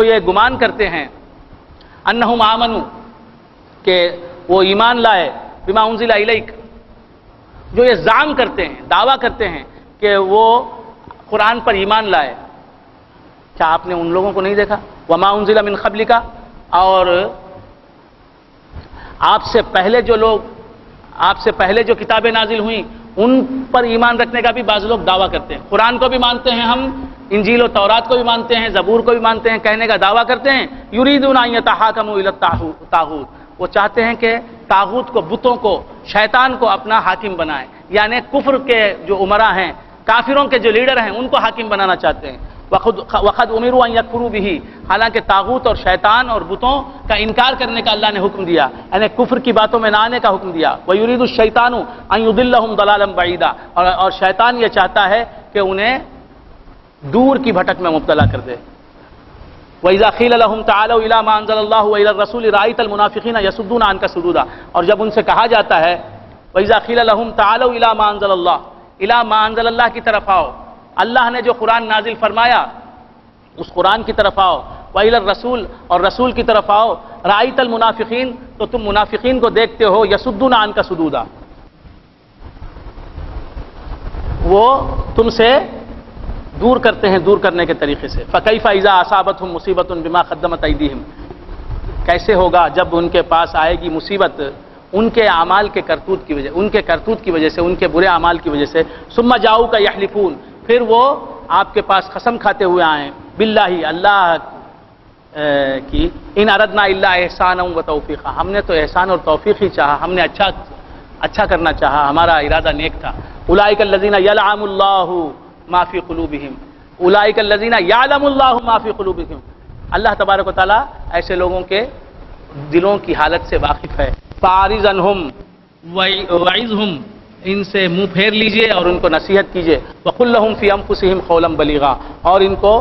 تو یہ گمان کرتے ہیں انہم آمنو کہ وہ ایمان لائے بما انزل الیک، جو یہ زعم کرتے ہیں، دعویٰ کرتے ہیں کہ وہ قرآن پر ایمان لائے. کیا آپ نے ان لوگوں کو نہیں دیکھا؟ وما انزل من قبلک، اور آپ سے پہلے جو کتابیں نازل ہوئیں ان پر ایمان رکھنے کا بھی بعض لوگ دعویٰ کرتے ہیں. قرآن کو بھی مانتے ہیں ہم، انجیل و تورات کو بھی مانتے ہیں، زبور کو بھی مانتے ہیں، کہنے کا دعویٰ کرتے ہیں یریدون ان یتحاکموا الی الطاغوت، وہ چاہتے ہیں کہ طاغوت کو، بتوں کو، شیطان کو اپنا حاکم بنائیں، یعنی کفر کے جو امراء ہیں، کافروں کے جو لیڈر ہیں ان کو حاکم بنانا چاہتے ہیں. وقد امروا ان یکفروا به، حالانکہ طاغوت اور شیطان اور بتوں کا انکار کرنے کا اللہ نے حکم دیا، یعنی کفر کی باتوں میں نہ آنے کا حکم دیا. وَيُرِيدُ الشَّيْطَانُ أَن يُضِلَّهُمْ ضَلَالًا بَعِيدًا، اور شیطان یہ چاہتا ہے کہ انہیں دور کی بھٹک میں مبتلا کر دے. وَإِذَا قِيلَ لَهُمْ تَعَالَوْا إِلَىٰ مَا أَنزَلَ اللَّهُ وَإِلَى الرَّسُولِ رَأَيْتَ الْمُنَافِقِينَ يَصُدُّونَ عَنكَ صُدُودًا، اور جب ان سے کہا جاتا ہے وَإِذَا قِيلَ لَهُمْ تَعَالَوْا إِلَىٰ مَا أَنزَلَ اللَّهُ، إِلَىٰ مَا أَنزَلَ اللَّهُ کی طرف آؤ، اللہ نے جو قرآن نازل فرمایا اس قرآن کی طرف آؤ. وَإِلَى الرَّسُولِ، اور رسول کی طرف آؤ. رَأَيْتَ الْمُنَافِقِينَ، تو تم منافقین کو دیکھتے ہو يَصُدُّونَ عَنكَ صُدُودًا، وہ تم سے دور کرتے ہیں دور کرنے کے طریقے سے. فَكَيْفَ إِذَا أَصَابَتْهُم مُّصِيبَةٌ بِمَا قَدَّمَتْ أَيْدِيهِمْ، کیسے ہوگا جب ان کے پاس آئے گی مصیبت ان کے اعمال کے کرتوت کی وجہ، ان کے کرتوت کی وجہ سے، ان کے برے اعمال کی وجہ سے. ثُمَّ جَاءُوكَ يَحْلِفُونَ، پھر وہ آپ کے پاس قسم کھاتے ہوئے آئیں باللہ، اللہ کی، ان اردنا الا احسانا و توفیقا، ہم نے تو احسان اور توفیق ہی چاہا، ہم نے اچھا کرنا چاہا، ہمارا ارادہ نیک تھا. اولئک الذین یلعن اللہ ما فی قلوبہم، اولئک الذین یعلم اللہ ما فی قلوبہم، اللہ تبارک و تعالی ایسے لوگوں کے دلوں کی حالت سے واقف ہے. فاعرض عنہم وعظہم، ان سے منہ پھیر لیجئے اور ان کو نصیحت کیجئے. وقل لهم فی انفسہم قولا بلیغا، اور ان کو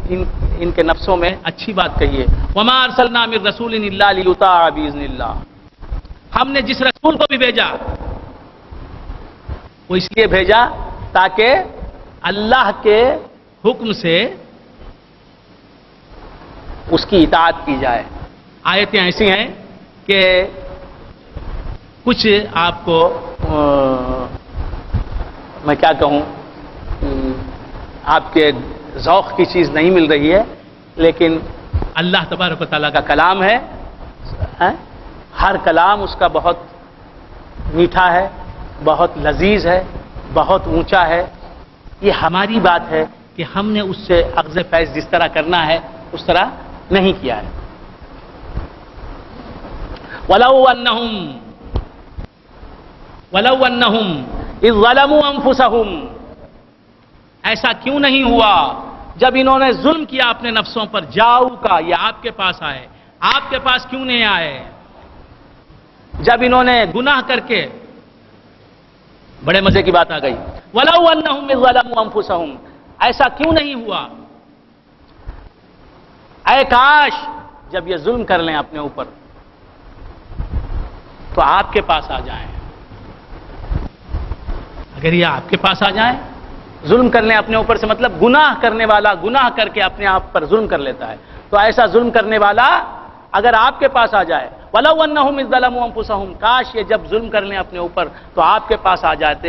ان کے نفسوں میں اچھی بات کہیے. وما ارسلنا من رسول الا لیطاع باذن اللہ، ہم نے جس رسول کو بھی بھیجا وہ اس لیے بھیجا تاکہ اللہ کے حکم سے اس کی اطاعت کی جائے. آیتیں ایسی ہیں کہ کچھ آپ کو میں کیا کہوں، آپ کے ذوق کی چیز نہیں مل رہی ہے، لیکن اللہ تبارک و تعالیٰ کا کلام ہے، ہر کلام اس کا بہت میٹھا ہے، بہت لذیذ ہے، بہت اونچا ہے. یہ ہماری بات ہے کہ ہم نے اس سے اخذ فیض جس طرح کرنا ہے اس طرح نہیں کیا ہے. وَلَوْ أَنَّهُمْ إِذْ ظَلَمُوا أَنفُسَهُمْ، ایسا کیوں نہیں ہوا جب انہوں نے ظلم کیا اپنے نفسوں پر. جاؤ کا، یہ آپ کے پاس آئے، آپ کے پاس کیوں نہیں آئے؟ جب انہوں نے گناہ کر کے، بڑے مزے کی بات آ گئی، وَلَوْ أَنَّهُمْ إِذْ ظَلَمُوا أَنفُسَهُمْ، ایسا کیوں نہیں ہوا؟ اے کاش جب یہ ظلم کر لیں اپنے اوپر تو آپ کے پاس آ جائیں. اگر یہ آپ کے پاس آ جائیں، ظلم کر لیں اپنے اوپر سے مطلب گناہ کرنے والا گناہ کر کے اپنے آپ پر ظلم کر لیتا ہے، تو ایسا ظلم کرنے والا اگر آپ کے پاس آ جائے، وَلَوْ أَنَّهُمْ إِذْ ظَلَمُوا أَنفُسَهُمْ، کاش یہ جب ظلم کر لیں اپنے اوپر تو آپ کے پاس آ جاتے.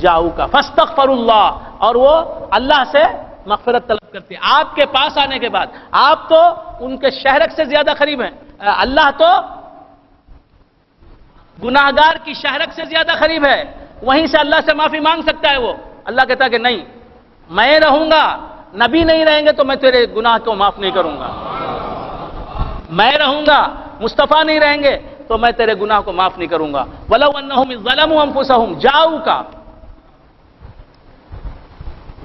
جاؤ کا فاستغفروا اللہ، اور وہ اللہ سے مغفرت طلب کرتے. آپ کے پاس آنے کے بعد، آپ تو ان کے شہرک سے زیادہ قریب ہیں، اللہ تو گناہگار کی شہرک سے زیادہ قریب ہے، وہیں سے اللہ سے معافی مانگ سکتا ہے. وہ اللہ کہتا ہے کہ نہیں، میں رہوں گا، نبی نہیں رہیں گے تو میں تیرے گناہ کو معاف نہیں کروں گا. میں رہوں گا، مصطفیٰ نہیں رہیں گے تو میں تیرے گناہ کو معاف نہیں کروں گا. وَلَوْ أَنَّهُمْ إِذْ ظَلَمُوا أَنفُسَهُمْ جَاءُوكَ،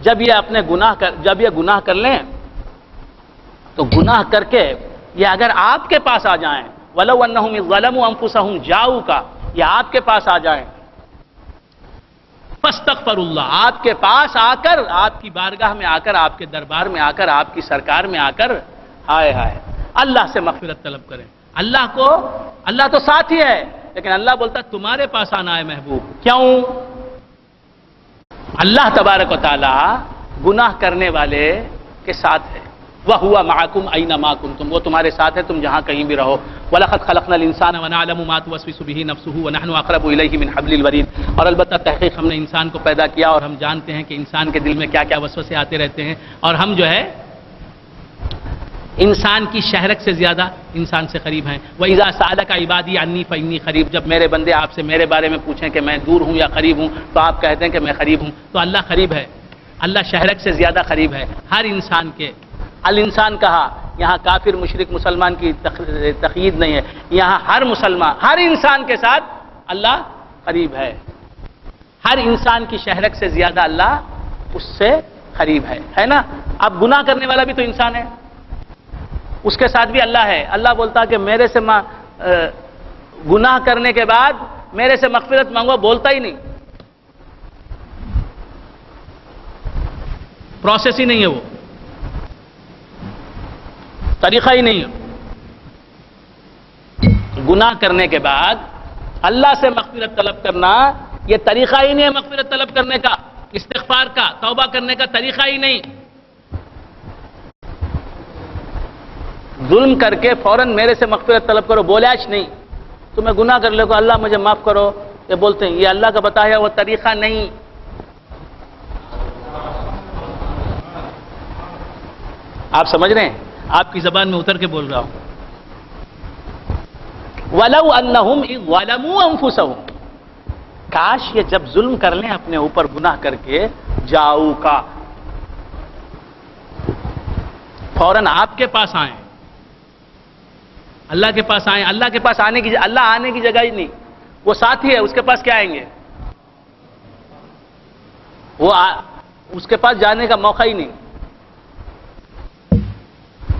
جب یہ گناہ کر لیں تو گناہ کر کے یہ اگر آپ کے پاس آ جائیں، وَلَوْ أَنَّهُمْ إِذْ ظَلَمُوا أَنفُسَهُمْ جَاءُوكَ، یہ آپ کے پاس آ جائیں، فاستغفروا اللہ، آپ کے پاس آ کر، آپ کی بارگاہ میں آ کر، آپ کے دربار میں آ کر، آپ کی سرکار میں آ کر ہائے ہائے اللہ سے مغفرت طلب کریں. اللہ تو ساتھ ہی ہے، لیکن اللہ بولتا تمہارے پاس آنا ہے محبوب. کیوں؟ اللہ تبارک و تعالی گناہ کرنے والے کے ساتھ ہے. وَهُوَ مَعَكُمْ أَيْنَمَا كُنْتُمْ، وہ تمہارے ساتھ ہے تم جہاں کہیں بھی رہو. وَلَقَدْ خَلَقْنَا الْإِنسَانَ وَنَعْلَمُ مَا تُوَسْوِسُ بِهِ نَفْسُهُ وَنَحْنُ أَقْرَبُ إِلَيْهِ مِنْ حَبْلِ الْوَرِيدِ. اور البتہ تحقیق ہم نے انسان کو پیدا کیا اور ہم جانتے ہیں کہ انسان کے دل میں کیا کیا وسوسے آتے رہتے ہیں، اور ہم جو ہے انسان کی شہرک سے زیادہ انسان سے قریب ہیں. وَإِذَا سَأَلَكَ عِبَادِي عَنِّي فَإِنِّي قَرِيبٌ، جب میرے بندے آپ سے میرے بارے میں پوچھیں کہ میں دور ہوں یا قریب ہوں تو آپ کہتے ہیں کہ میں قریب ہوں. تو اللہ قریب ہے، اللہ شہرک سے زیادہ قریب ہے ہر انسان کے. الانسان کہا، یہاں کافر مشرک مسلمان کی تقیید نہیں ہے، یہاں ہر مسلمان ہر انسان کے ساتھ اللہ قریب ہے. ہر انسان کی شہرک سے زیادہ اللہ اس سے قریب ہے نا. اب گناہ کرنے والا بھی تو انسان ہے، اس کے ساتھ بھی اللہ ہے. اللہ بولتا کہ میرے سے گناہ کرنے کے بعد میرے سے مغفرت مانگو، بولتا ہی نہیں، پروسیس ہی نہیں ہے، وہ طریقہ ہی نہیں ہے. گناہ کرنے کے بعد اللہ سے مغفرت طلب کرنا یہ طریقہ ہی نہیں ہے. مغفرت طلب کرنے کا، استغفار کا، توبہ کرنے کا طریقہ ہی نہیں. ظلم کر کے فوراً میرے سے مغفرت طلب کرو، بولاش نہیں. تمہیں گناہ کر لے کو اللہ مجھے معاف کرو، یہ بولتے ہیں، یہ اللہ کا بتایا وہ طریقہ نہیں. آپ سمجھ رہے ہیں؟ آپ کی زبان میں اتر کے بول رہا ہوں. وَلَوْ أَنَّهُمْ إِذْ ظَلَمُوا أَنفُسَهُمْ، کاش یہ جب ظلم کر لیں اپنے اوپر گناہ کر کے، جاؤ کا فوراً آپ کے پاس آئیں، اللہ کے پاس آئیں. اللہ کے پاس آنے کی اللہ آنے کی جگہ ہی نہیں، وہ ساتھی ہے، اس کے پاس کیا آئیں گے؟ اس کے پاس جانے کا موقع ہی نہیں،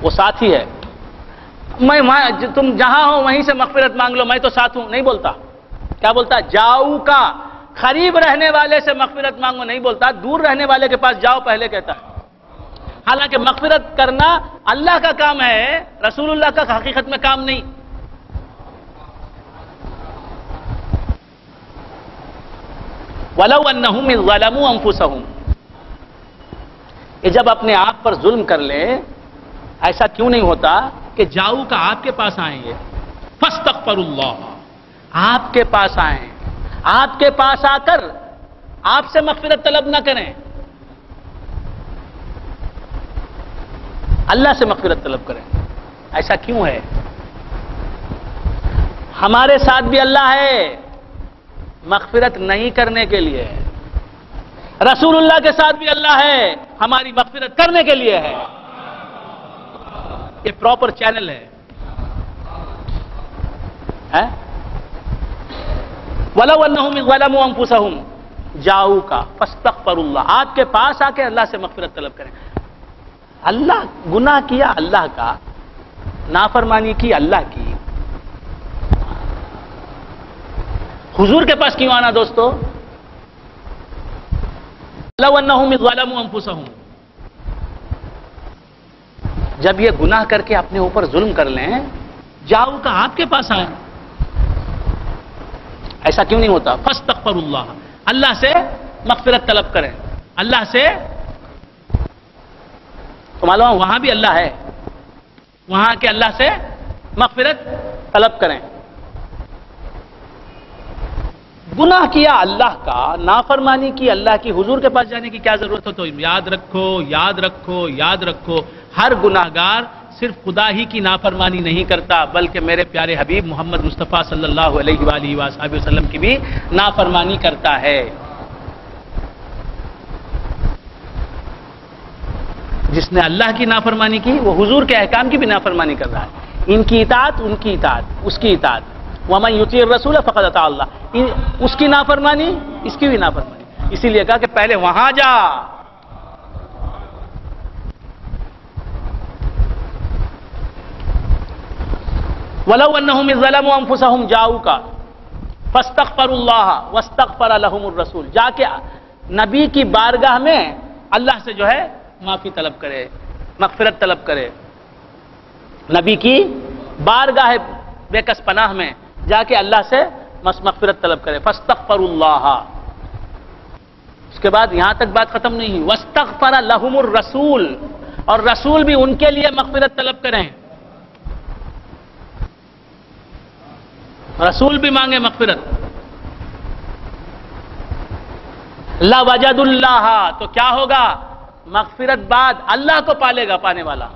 وہ ساتھی ہے. تم جہاں ہو وہیں سے مغفرت مانگ لو، میں تو ساتھ ہوں نہیں بولتا. کیا بولتا؟ جاؤ کا. قریب رہنے والے سے مغفرت مانگو نہیں بولتا، دور رہنے والے کے پاس جاؤ پہلے کہتا ہے. حالانکہ مغفرت کرنا اللہ کا کام ہے، رسول اللہ کا حقیقت میں کام نہیں. وَلَوْ أَنَّهُمْ إِذْ ظَلَمُوا أَنفُسَهُمْ، یہ جب اپنے آپ پر ظلم کر لیں، ایسا کیوں نہیں ہوتا کہ جاؤ کا آپ کے پاس آئیں گے، فَاسْتَغْفَرُوا اللَّهَ، آپ کے پاس آئیں، آپ کے پاس آ کر آپ سے مغفرت طلب نہ کریں، اللہ سے مغفرت طلب کریں. ایسا کیوں ہے؟ ہمارے ساتھ بھی اللہ ہے، مغفرت نہیں کرنے کے لیے. رسول اللہ کے ساتھ بھی اللہ ہے، ہماری مغفرت کرنے کے لیے ہے. یہ پراپر چینل ہے. وَلَوْ أَنَّهُمْ إِذْ ظَلَمُوا أَنفُسَهُمْ جَاءُوكَ فَاسْتَغْفَرُوا اللَّهَ، آپ کے پاس آ کے اللہ سے مغفرت طلب کریں. اللہ گناہ کیا اللہ کا، نافرمانی کی اللہ کی، حضور کے پاس کیوں آنا دوستو؟ لَوْ أَنَّهُمْ إِذْ ظَلَمُوا أَنفُسَهُمْ، جب یہ گناہ کر کے اپنے اوپر ظلم کر لیں، جاؤ کا آپ کے پاس آئیں. ایسا کیوں نہیں ہوتا؟ فَاسْتَغْفَرُوا اللَّهَ، اللہ سے مغفرت طلب کریں. اللہ سے تو معلوم وہاں بھی اللہ ہے، وہاں کے اللہ سے مغفرت طلب کریں. گناہ کیا اللہ کا، نافرمانی کی اللہ کی، حضور کے پاس جانے کی کیا ضرورت ہو؟ تو یاد رکھو یاد رکھو یاد رکھو، ہر گناہگار صرف خدا ہی کی نافرمانی نہیں کرتا بلکہ میرے پیارے حبیب محمد مصطفیٰ صلی اللہ علیہ وآلہ وسلم کی بھی نافرمانی کرتا ہے. جس نے اللہ کی نافرمانی کی وہ حضور کے احکام کی بھی نافرمانی کر رہا ہے. ان کی اطاعت ان کی اطاعت اس کی اطاعت، وَمَن يُطِعِ الرَّسُولَ فَقَدْ أَطَاعَ اللَّهَ، اس کی نافرمانی اس کی بھی نافرمانی. اسی لیے کہا کہ پہلے وہاں جا. وَلَوْ أَنَّهُمْ إِذْ ظَلَمُوا أَنفُسَهُمْ جَاءُوكَ فَاسْتَغْفَرُوا اللَّهَ وَاسْتَغْفَرَ لَهُمُ الرَّسُولُ، جا کے نبی کی بارگاہ میں اللہ سے جو ہے معافی طلب کرے، مغفرت طلب کرے. نبی کی بارگاہ بے کس پناہ میں جا کے اللہ سے مغفرت طلب کرے. فاستغفروا اللہ. اس کے بعد یہاں تک بات ختم نہیں ہوئی، واستغفر لهم الرسول، اور رسول بھی ان کے لیے مغفرت طلب کریں، رسول بھی مانگے مغفرت. لَوَجَدُ اللَّهَ، تو کیا ہوگا؟ مغفرت بعد اللہ کو پالے گا پانے والا،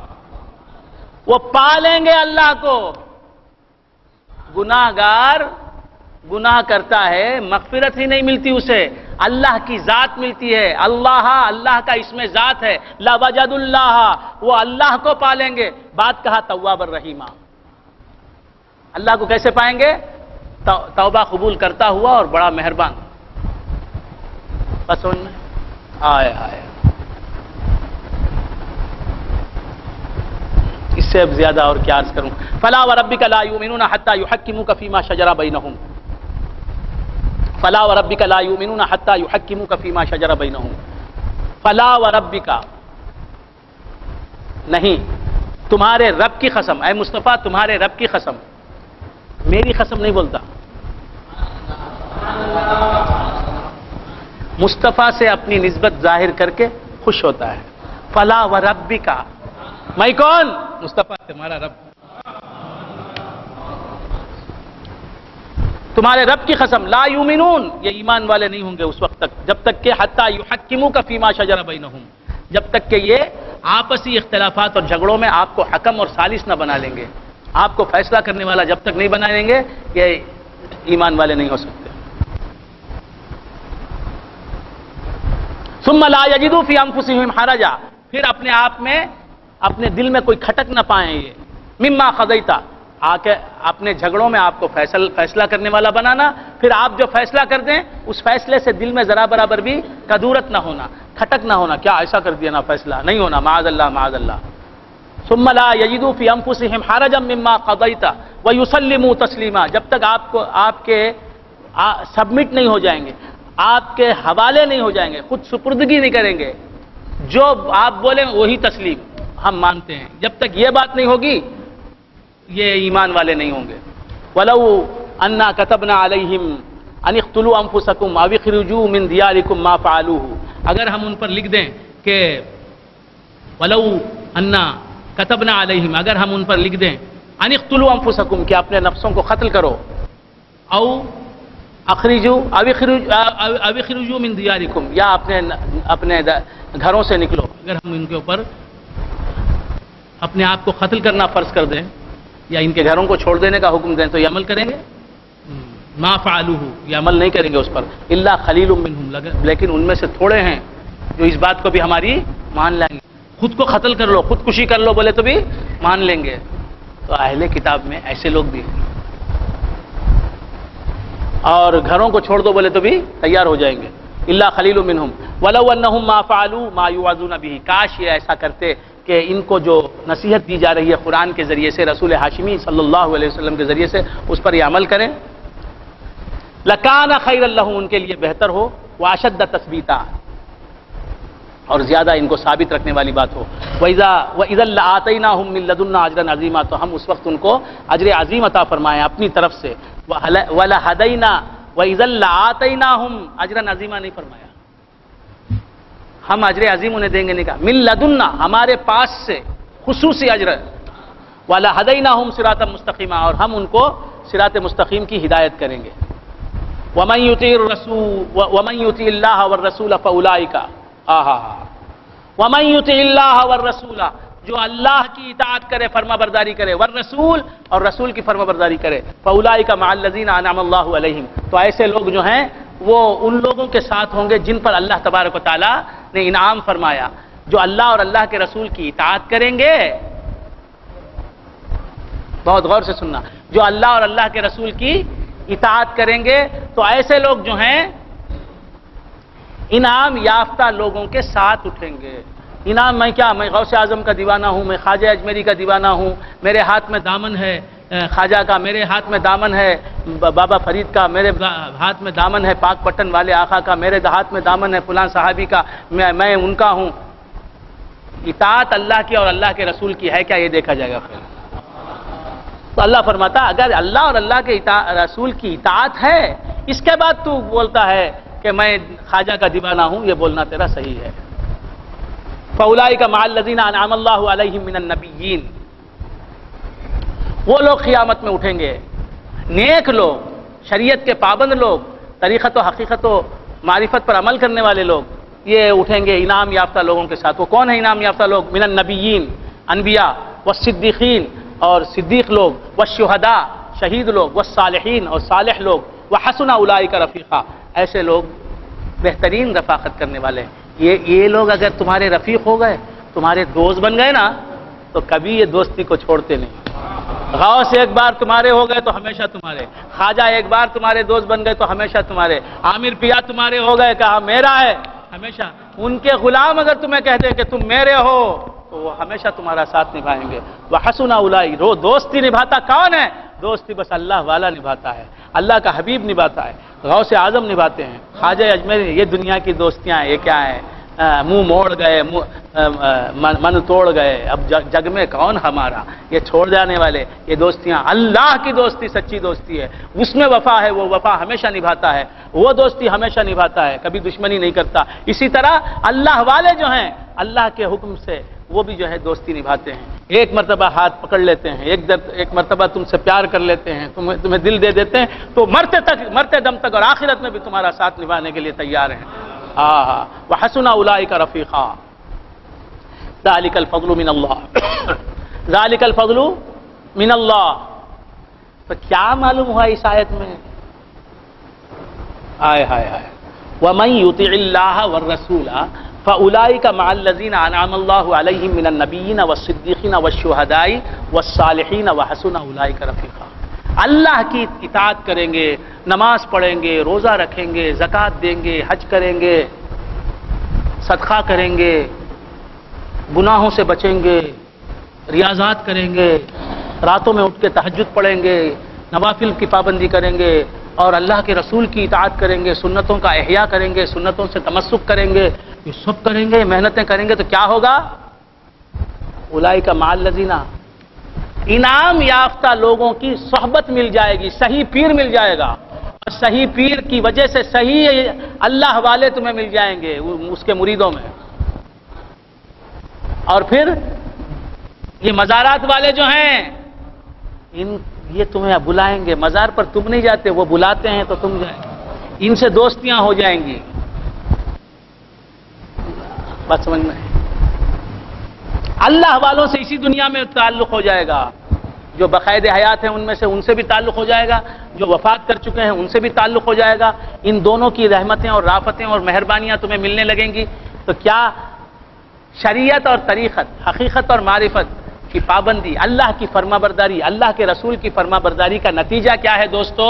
وہ پالیں گے اللہ کو. گناہگار گناہ کرتا ہے، مغفرت ہی نہیں ملتی اسے، اللہ کی ذات ملتی ہے. اللہ کا اسم ذات ہے. لَوَجَدُ اللَّهَ، وہ اللہ کو پالیں گے. بات کہا تواب الرحیم، اللہ کو کیسے پائیں گے؟ توبہ قبول کرتا ہوا اور بڑا مہربان. بس سمجھ میں آئے. اس سے اب زیادہ اور کیا عرض کروں. فَلَا وَرَبِّكَ لَا يُؤْمِنُونَ حَتَّى يُحَكِّمُوكَ فِيمَا شَجَرَ بَيْنَهُمْ. فَلَا وَرَبِّكَ لَا يُؤْمِنُونَ حَتَّى يُحَكِّمُوكَ فِيمَا شَجَرَ بَيْنَهُمْ. فَلَا وَرَبِّكَ، نہیں، تمہارے رب کی قسم، اے مصطفیٰ تمہارے رب کی قسم. میری قسم نہیں بولتا، مصطفیٰ سے اپنی نسبت ظاہر کر کے خوش ہوتا ہے. فَلَا وَرَبِّكَ، میں کون؟ مصطفیٰ تمہارا رب. تمہارے رب کی قسم، لا یؤمنون، یہ ایمان والے نہیں ہوں گے اس وقت تک جب تک کہ حتی یحکموک فیما شجر بینہم، جب تک کہ یہ آپسی اختلافات اور جھگڑوں میں آپ کو حکم اور ثالث نہ بنا لیں گے، آپ کو فیصلہ کرنے والا جب تک نہیں بنا لیں گے، یہ ایمان والے نہیں ہو سکتے. ثم لا یجدوا فی انفسہم حرجا، پھر اپنے آپ میں اپنے دل میں کوئی کھٹک نہ پائیں یہ. مما قضیت، آ کے اپنے جھگڑوں میں آپ کو فیصلہ کرنے والا بنانا، پھر آپ جو فیصلہ کر دیں اس فیصلے سے دل میں ذرا برابر بھی کدورت نہ ہونا، کھٹک نہ ہونا، کیا ایسا کر دیا نا فیصلہ، نہیں ہونا، معاذ اللہ معاذ اللہ. ثم لا یجدوا فی انفسہم حرجا مما قضیت ویسلموا تسلیما، جب تک آپ کے سبمٹ نہیں ہو جائیں گے، آپ کے حوالے نہیں ہو جائیں گے، خود سپردگی نہیں کریں گے، جو آپ بولیں وہی تسلیم ہم مانتے ہیں، جب تک یہ بات نہیں ہوگی یہ ایمان والے نہیں ہوں گے. وَلَوْ أَنَّا كَتَبْنَا عَلَيْهِمْ أَنِ اقْتُلُوا أَنفُسَكُمْ أَوْ اخْرُجُوا مِنْ دِيَارِكُمْ مَا فَعَلُوهُ، اگر ہم ان پر لکھ دیں کہ وَلَوْ أَنَّا كَتَبْنَا عَلَيْهِمْ، اگر ہم ان پر لکھ دیں أَنِ اقْتُلُوا أَنفُسَكُمْ، کہ اپنے نفسوں کو قتل کرو، أو اخرجوا من دیارکم، یا اپنے گھروں سے نکلو، اگر ہم ان کے اوپر اپنے آپ کو قتل کرنا فرض کر دیں یا ان کے گھروں کو چھوڑ دینے کا حکم دیں تو یہ عمل کریں گے؟ ما فعلوه، یہ عمل نہیں کریں گے اس پر. الا خلیل منہم، لیکن ان میں سے تھوڑے ہیں جو اس بات کو بھی ہماری مان لیں گے. خود کو قتل کر لو، خودکشی کر لو بولے تو بھی مان لیں گے. تو اہل کتاب میں ایسے لوگ بھی ہیں، اور گھروں کو چھوڑ دو بولے تو بھی تیار ہو جائیں گے. الا خلیل منہم ولو انہم ما فعلوا ما یوعظون به، کاش یہ ایسا کرتے کہ ان کو جو نصیحت دی جا رہی ہے قرآن کے ذریعے سے، رسول ہاشمی صلی اللہ علیہ وسلم کے ذریعے سے، اس پر یہ عمل کریں. لکان خیر لہم، ان کے لیے بہتر ہو. واشد تثبیتا، اور زیادہ ان کو ثابت رکھنے والی بات ہو. وَإِذًا لَآتَيْنَاهُم مِّن لَّدُنَّا أَجْرًا عَظِيمًا، تو ہم اس وقت ان کو اجر عظیم عطا فرمائیں اپنی طرف سے. وَلَهَدَيْنَا وَإِذًا لَآتَيْنَاهُم أَجْرًا عَظِيمًا نہیں فرمایا، ہم اجر عظیم انہیں دیں گے، نہیں کہا من لدنا، ہمارے پاس سے خصوصی اجر. وَلَهَدَيْنَاهُمْ صِرَاطًا مُسْتَقِيمًا، اور ہم ان کو صراط مستقیم کی ہدایت کریں گے. وَمَن يُطِعِ اللَّهَ وَالرَّسُولَ فَأُولَٰئِكَ وَمَن يُطِعِ اللَّهَ وَالرَّسُولَ، جو اللہ کی اطاعت کرے، فرما برداری کرے، والرسول، اور رسول کی فرما برداری کرے، فَأُولَٰئِكَ مَعَ الَّذِينَ أَنْعَمَ اللَّهُ عَلَيْهِمْ، تو ایسے لوگ جو ہیں وہ ان لوگوں کے ساتھ ہوں گے جن پر اللہ تبارک و تعالیٰ نے انعام فرمایا. جو اللہ اور اللہ کے رسول کی اطاعت کریں گے، بہت غور سے سننا، جو اللہ اور اللہ کے رسول کی اطاعت کریں گے تو ایسے لوگ جو ہیں انعام یافتہ لوگوں کے ساتھ اٹھیں گے. انعام میں کیا، میں غوث اعظم کا دیوانہ ہوں، میں خواجہ اجمیری کا دیوانہ ہوں، میرے ہاتھ میں دامن ہے خواجہ کا، میرے ہاتھ میں دامن ہے بابا فرید کا، میرے ہاتھ میں دامن ہے پاک پٹن والے آقا کا، میرے ہاتھ میں دامن ہے فلاں صحابی کا، میں ان کا ہوں. اطاعت اللہ کی اور اللہ کے رسول کی ہے کیا، یہ دیکھا جائے گا پھر. تو اللہ فرماتا اگر اللہ اور اللہ کے رسول کی اطاعت ہے، اس کے بعد تو بولتا ہے کہ میں خواجہ کا دیوانہ ہوں، یہ بولنا تیرا صحیح ہے. فاولئک مع الذین انعم اللہ علیہم من النبیین، وہ لوگ قیامت میں اٹھیں گے، نیک لوگ، شریعت کے پابند لوگ، طریقت و حقیقت و معرفت پر عمل کرنے والے لوگ، یہ اٹھیں گے انعام یافتہ لوگوں کے ساتھ۔ وہ کون ہے انعام یافتہ لوگ؟ من النبیین، انبیاء، والصدیقین، اور صدیق لوگ، والشہداء، شہید لوگ، والصالحین، اور صالح لوگ، وحسن اولئک رفیقا، ایسے لوگ بہترین رفاقت کرنے والے ہیں۔ یہ لوگ اگر تمہارے رفیق ہو گئے، تمہارے دوست بن گئے نا، تو کبھی یہ دوستی کو چھوڑتے نہیں۔ غوث ایک بار تمہارے ہو گئے تو ہمیشہ تمہارے، خواجہ ایک بار تمہارے دوست بن گئے تو ہمیشہ تمہارے، عامر پیا تمہارے ہو گئے، کہا میرا ہے ہمیشہ۔ ان کے غلام اگر تمہیں کہہ دیں کہ تم میرے ہو تو وہ ہمیشہ تمہارا ساتھ نبھائیں گے۔ وحسن اولئک، وہ دوستی نبھاتا کون ہے؟ دوستی بس اللہ والا نبھاتا ہے، اللہ کا حبیب نبھاتا ہے، غوث اعظم نبھاتے ہیں، خواجہ اجمیری۔ یہ دنیا کی دوستیاں یہ کیا ہے؟ منہ موڑ گئے، من توڑ گئے، اب جگ میں کون ہمارا؟ یہ چھوڑ جانے والے یہ دوستیاں، اللہ کی دوستی سچی دوستی ہے، اس میں وفا ہے، وہ وفا ہمیشہ نبھاتا ہے، وہ دوستی ہمیشہ نبھاتا ہے، کبھی دشمنی نہیں کرتا۔ اسی طرح اللہ والے جو ہیں اللہ کے حکم سے وہ بھی جو ہے دوستی نبھاتے ہیں۔ ایک مرتبہ ہاتھ پکڑ لیتے ہیں، ایک مرتبہ تم سے پیار کر لیتے ہیں، تمہیں دل دے دیتے ہیں، تو مرتے دم تک اور آخرت میں بھی تمہارا ساتھ نبھانے کے لیے تیار ہیں۔ وحسن اولئک رفیقا، ذالک الفضل من اللہ، ذالک الفضل من اللہ۔ تو کیا معلوم ہوا اس آیت میں؟ ہائے ہائے ہائے، ومن یطع اللہ والرسول فاولئک مع الذین انعم اللہ علیہم من النبیین والصدیقین والشہداء والصالحین وحسن اولئک رفیقا۔ اللہ کی اطاعت کریں گے، نماز پڑھیں گے، روزہ رکھیں گے، زکوٰۃ دیں گے، حج کریں گے، صدقہ کریں گے، گناہوں سے بچیں گے، ریاضات کریں گے، راتوں میں اٹھ کے تہجد پڑھیں گے، نوافل کی پابندی کریں گے، اور اللہ کے رسول کی اطاعت کریں گے، سنتوں کا احیاء کریں گے، سنتوں سے تمسک کریں گے، یہ سب کریں گے، محنتیں کریں گے، تو کیا ہوگا؟ اولئک مع الذین، انعام یافتہ لوگوں کی صحبت مل جائے گی، صحیح پیر مل جائے گا، اور صحیح پیر کی وجہ سے صحیح اللہ والے تمہیں مل جائیں گے اس کے مریدوں میں۔ اور پھر یہ مزارات والے جو ہیں یہ تمہیں بلائیں گے، مزار پر تم نہیں جاتے، وہ بلاتے ہیں تو تم جائیں، ان سے دوستیاں ہو جائیں گی۔ بات سمجھ میں؟ اللہ والوں سے اسی دنیا میں تعلق ہو جائے گا، جو بقائد حیات ہیں ان میں سے ان سے بھی تعلق ہو جائے گا، جو وفات کر چکے ہیں ان سے بھی تعلق ہو جائے گا۔ ان دونوں کی رحمتیں اور رافتیں اور مہربانیاں تمہیں ملنے لگیں گی۔ تو کیا شریعت اور طریقت، حقیقت اور معرفت کی پابندی، اللہ کی فرما برداری، اللہ کے رسول کی فرما برداری کا نتیجہ کیا ہے دوستو؟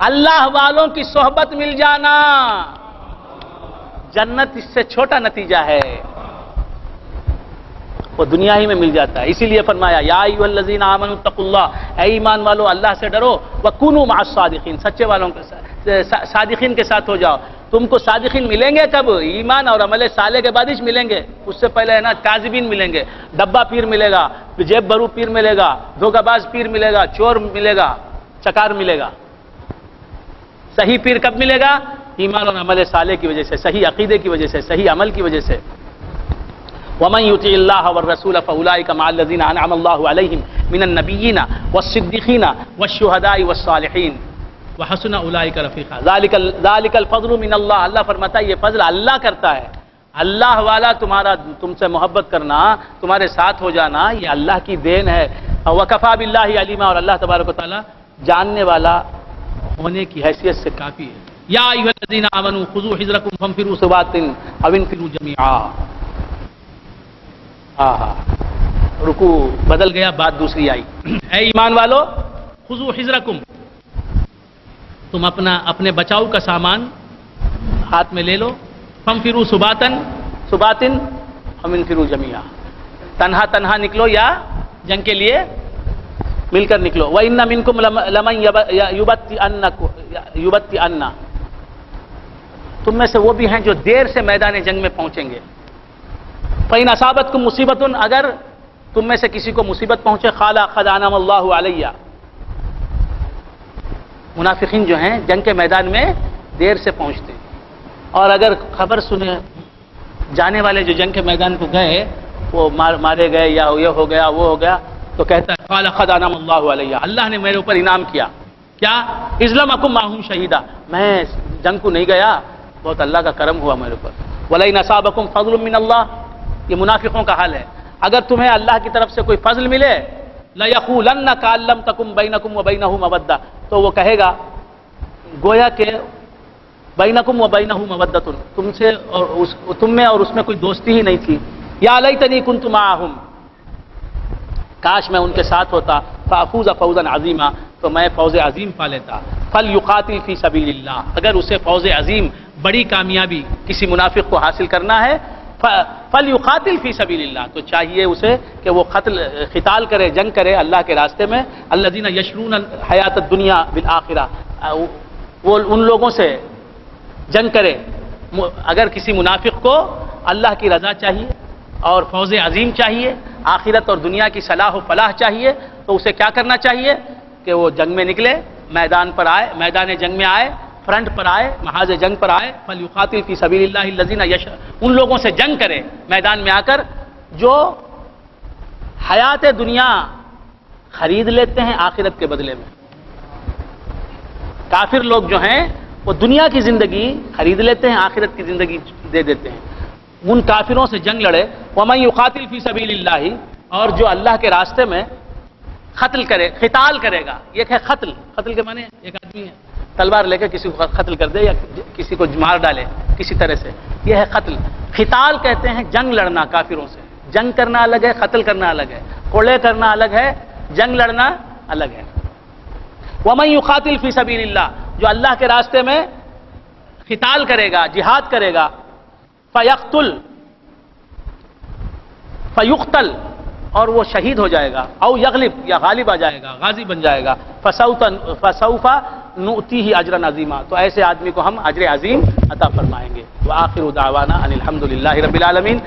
اللہ والوں کی صحبت مل جانا۔ جنت اس سے چھوٹا نتیجہ ہے، وہ دنیا ہی میں مل جاتا ہے۔ اسی لیے فرمایا یا ایھا الذین آمنوا اتقوا اللہ، اے ایمان والو اللہ سے ڈرو، وکونوا مع الصادقین، سچے والوں کے ساتھ، صادقین کے ساتھ ہو جاؤ۔ تم کو صادقین ملیں گے کب؟ ایمان اور عمل صالح کے بعد ہی ملیں گے، اس سے پہلے ہے نا کاذبین ملیں گے، ڈبہ پیر ملے گا، جیب برو پیر ملے گا، دھوکہ باز پیر ملے گا، چور ملے گا، چکار ملے گا۔ صحیح پیر کب ملے گا؟ ایمان اور عمل صالح کی وجہ سے، صحیح عقیدے کی وجہ سے، صحیح عمل کی وجہ سے۔ ومن یطع اللہ والرسول فاولئک مع الذین انعم اللہ علیہم من النبیین والصدیقین والشہداء والصالحین وحسن اولئک رفیقا، ذالک الفضل من اللہ۔ اللہ فرماتا ہے یہ فضل اللہ کرتا ہے، اللہ والا تم سے محبت کرنا، تمہارے ساتھ ہو جانا، یہ اللہ کی دین ہے۔ وکفی باللہ علیما، اور اللہ تبارک و تعالی جاننے والا ہونے کی حیثیت سے کافی ہے۔ یا ایھا الذین آمنوا خذوا حذرکم فانفروا ثبات او انفروا جمیعا۔ رکوع بدل گیا، بات دوسری آئی۔ اے ایمان والو خذوا حذرکم، تم اپنے بچاؤ کا سامان ہاتھ میں لے لو، فانفروا ثباتن او انفروا جمیعا، تنہا تنہا نکلو یا جنگ کے لیے مل کر نکلو۔ وَإِنَّ مِنْكُمْ لَمَنْ يُبَطِّئَنَّ، تم میں سے وہ بھی ہیں جو دیر سے میدان جنگ میں پہنچیں گے۔ فَإِنْ أَصَابَتْكُمْ مُصِيبَةٌ، اگر تم میں سے کسی کو مصیبت پہنچے، قَالَ قَدْ أَنْعَمَ اللَّهُ عَلَيَّ، منافقین جو ہیں جنگ کے میدان میں دیر سے پہنچتے ہیں، اور اگر خبر سنے جانے والے جو جنگ کے میدان کو گئے وہ مارے گئے یا یہ ہو گیا وہ ہو گیا تو کہتا ہے قال قد انعم اللہ علیہ، اللہ نے میرے اوپر انعام کیا، کیا اذ اکم معہم شہیدا، میں جنگ کو نہیں گیا، بہت اللہ کا کرم ہوا میرے اوپر، ولئن اصابکم فضل من اللہ، یہ منافقوں کا حال ہے، اگر تمہیں اللہ کی طرف سے کوئی فضل ملے لَيَقُولَنَّ كَأَن لَّمْ تَكُن بَيْنَكُمْ وَبَيْنَهُ مَوَدَّةٌ، تو وہ کہے گا گویا کہ بینکم وبینہ مودۃ، تم میں اور اس میں کوئی دوستی ہی نہیں تھی، یا لیتنی کنت معہم، کاش میں ان کے ساتھ ہوتا، فافوز فوزا عظیما، تو میں فوز عظیم پا لیتا، فلیقاتل فی سبیل اللہ، اگر اسے فوز عظیم بڑی کامیابی کسی منافق کو حاصل کرنا ہے فلیقاتل فی سبیل اللہ، تو چاہیے اسے کہ وہ قتال کرے، جنگ کرے اللہ کے راستے میں، الذین یشرون الحیات الدنیا بالآخرہ، وہ ان لوگوں سے جنگ کرے، اگر کسی منافق کو اللہ کی رضا چاہیے اور فوز عظیم چاہیے، آخرت اور دنیا کی صلاح و فلاح چاہیے، تو اسے کیا کرنا چاہیے کہ وہ جنگ میں نکلے، میدان پر آئے، میدان جنگ میں آئے، فرنٹ پر آئے، محاذ جنگ پر آئے، فلیقاتل فی سبیل اللہ الذین ان لوگوں سے جنگ کرے میدان میں آ کر جو حیات دنیا خرید لیتے ہیں آخرت کے بدلے میں۔ کافر لوگ جو ہیں وہ دنیا کی زندگی خرید لیتے ہیں، آخرت کی زندگی دے دیتے ہیں، ان کافروں سے جنگ لڑے، وَمَن يُقَاتِلْ فِي سَبِيلِ اللَّهِ، اور جو اللہ کے راستے میں قتال کرے گا، یہ ہے قتل کے معنی ایک آدمی ہے تلوار لے کے کسی کو قتل کر دے یا کسی کو مار ڈالے کسی طرح سے، یہ ہے قتل۔ قتال کہتے ہیں جنگ لڑنا کافروں سے، جنگ کرنا الگ ہے، قتل کرنا الگ ہے، کوڑے کرنا الگ ہے، جنگ لڑنا الگ ہے۔ وَمَن يُقَاتِلْ فِي سَبِيلِ اللَّهِ، جو اللہ کے راستے میں قتال کرے گا، جہاد کرے گا، فیقتل، اور وہ شہید ہو جائے گا، او یغلب، یا غالب آ جائے گا، غازی بن جائے گا، فسوف نؤتیہ اجرا عظیما، تو ایسے آدمی کو ہم اجر عظیم عطا فرمائیں گے۔ وآخر دعوانا ان الحمد للہ رب العالمین۔